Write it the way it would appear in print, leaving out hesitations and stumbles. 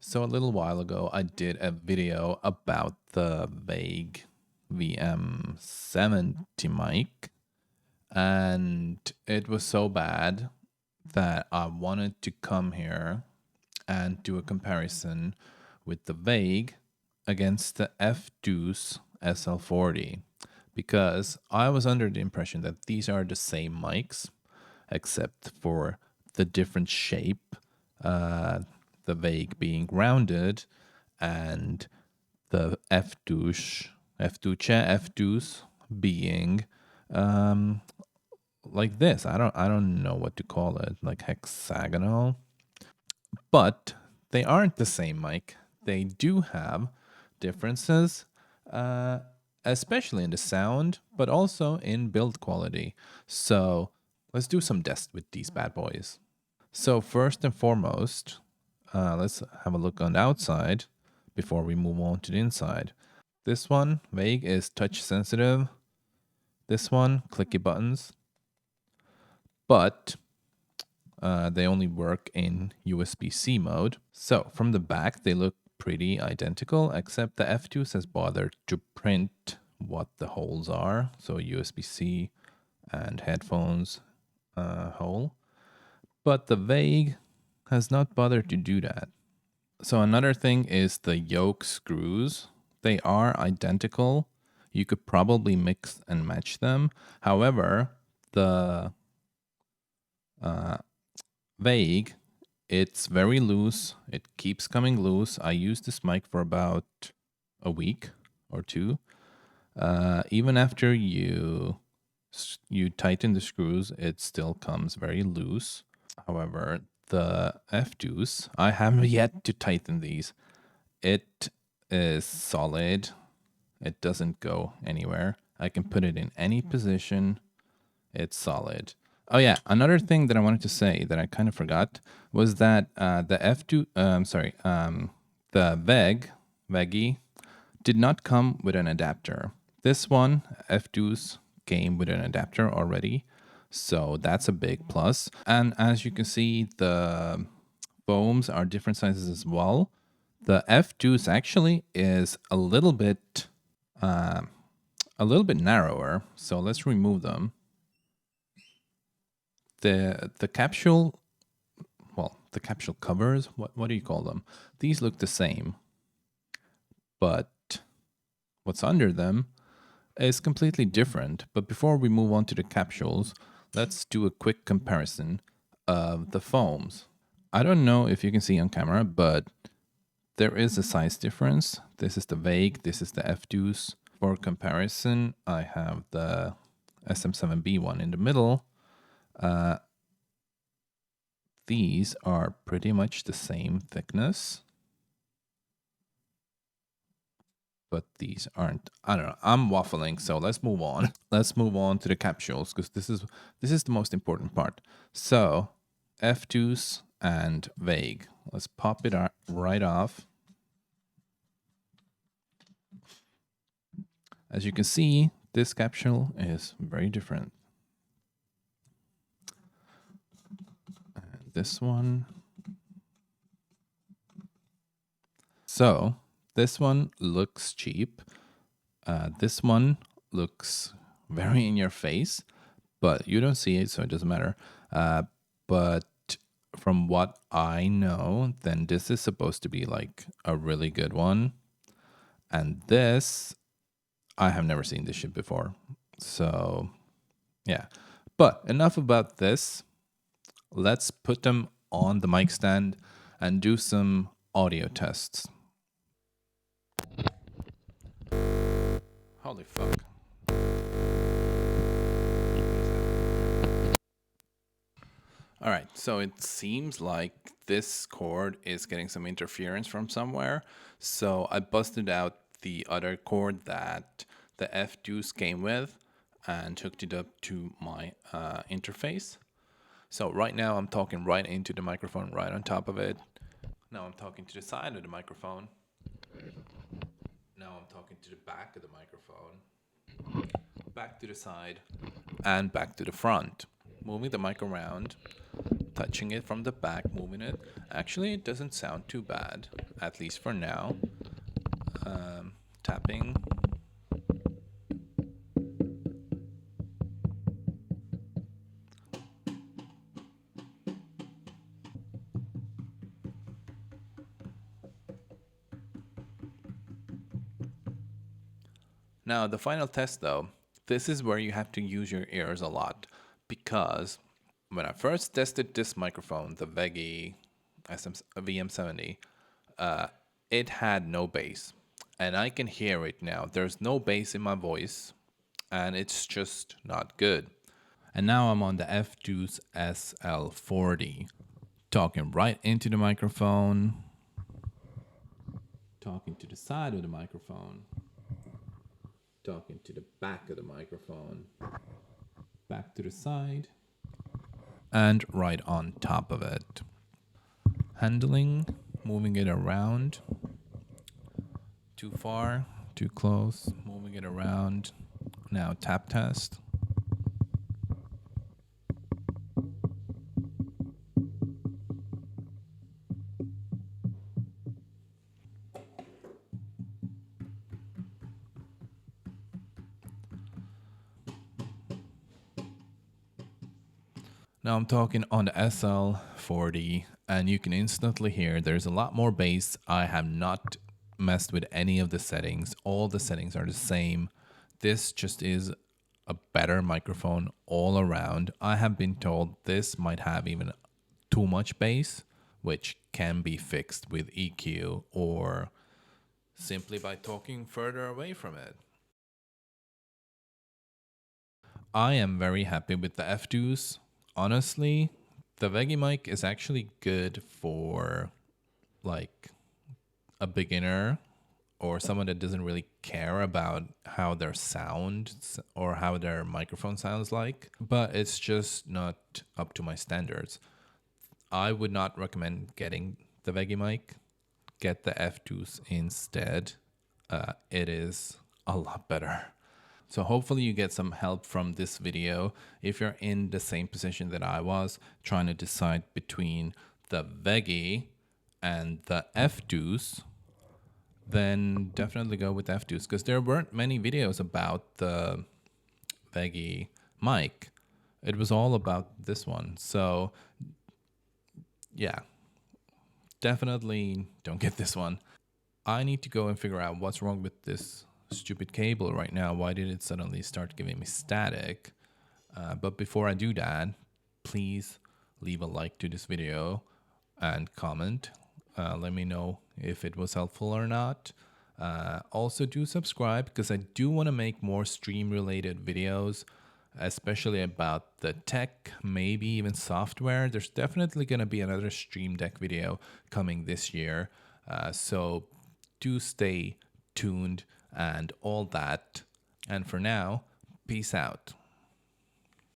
So a little while ago, I did a video about the VeGue VM70 mic, and it was so bad that I wanted to come here and do a comparison with the VeGue against the FDUCE SL40, because I was under the impression that these are the same mics, except for the different shape. The VeGue being rounded, and the FDUCE being like this. I don't know what to call it, like hexagonal. But they aren't the same mic. They do have differences, especially in the sound, but also in build quality. So let's do some tests with these bad boys. So first and foremost, let's have a look on the outside before we move on to the inside. This one, VeGue, is touch sensitive. This one, clicky buttons. But they only work in USB-C mode. So from the back, they look pretty identical, except the FDUCE has bothered to print what the holes are. So USB-C and headphones hole. But the VeGue has not bothered to do that. So another thing is the yoke screws. They are identical. You could probably mix and match them. However, the VeGue, it's very loose. It keeps coming loose. I used this mic for about a week or two. Even after you tighten the screws, it still comes very loose. However, the FDUCE, I have yet to tighten these. It is solid. It doesn't go anywhere. I can put it in any position. It's solid. Oh yeah, another thing that I wanted to say that I kind of forgot was that the VeGue did not come with an adapter. This one, FDUCE, came with an adapter already. So that's a big plus. And as you can see, the foams are different sizes as well. The FDUCE actually is a little bit narrower. So let's remove them. The capsule, well, the capsule covers, what do you call them? These look the same, but what's under them is completely different. But before we move on to the capsules, let's do a quick comparison of the foams. I don't know if you can see on camera, but there is a size difference. This is the VeGue, this is the FDUCE. For comparison, I have the SM7B one in the middle. These are pretty much the same thickness, but these aren't. I don't know. I'm waffling, so let's move on. Let's move on to the capsules, because this is the most important part. So FDUCE and VeGue. Let's pop it right off. As you can see, this capsule is very different. And this one. So this one looks cheap. This one looks very in your face, but you don't see it, so it doesn't matter. But from what I know, then this is supposed to be like a really good one. And this, I have never seen this shit before. So yeah, but enough about this. Let's put them on the mic stand and do some audio tests. Holy fuck. All right, so it seems like this cord is getting some interference from somewhere. So I busted out the other cord that the FDUCE came with and hooked it up to my interface. So right now I'm talking right into the microphone, right on top of it. Now I'm talking to the side of the microphone. Now I'm talking to the back of the microphone. Back to the side and back to the front. Moving the mic around. touching it from the back, moving it. Actually, it doesn't sound too bad, at least for now. Tapping. Now, the final test though, this is where you have to use your ears a lot, because when I first tested this microphone, the VeGue VM70, it had no bass. And I can hear it now. There's no bass in my voice, and it's just not good. And now I'm on the FDUCE SL40, talking right into the microphone, talking to the side of the microphone, talking to the back of the microphone, back to the side, and right on top of it. Handling, moving it around, too far, too close, moving it around. Now tap test. Now I'm talking on the SL40, and you can instantly hear there's a lot more bass. I have not messed with any of the settings. All the settings are the same. This just is a better microphone all around. I have been told this might have even too much bass, which can be fixed with EQ or simply by talking further away from it. I am very happy with the FDUCE. Honestly, the VeGue mic is actually good for like a beginner or someone that doesn't really care about how their sound or how their microphone sounds like, but it's just not up to my standards. I would not recommend getting the VeGue mic. Get the FDUCE instead. It is a lot better. So hopefully you get some help from this video. If you're in the same position that I was, trying to decide between the VeGue and the FDUCE, then definitely go with FDUCE, because there weren't many videos about the VeGue mic. It was all about this one. So yeah, definitely don't get this one. I need to go and figure out what's wrong with this stupid cable right now. Why did it suddenly start giving me static? But before I do that, please leave a like to this video and comment. Let me know if it was helpful or not. Also do subscribe, because I do want to make more stream related videos, especially about the tech, maybe even software. There's definitely going to be another Stream Deck video coming this year. So do stay tuned and all that. And for now, peace out.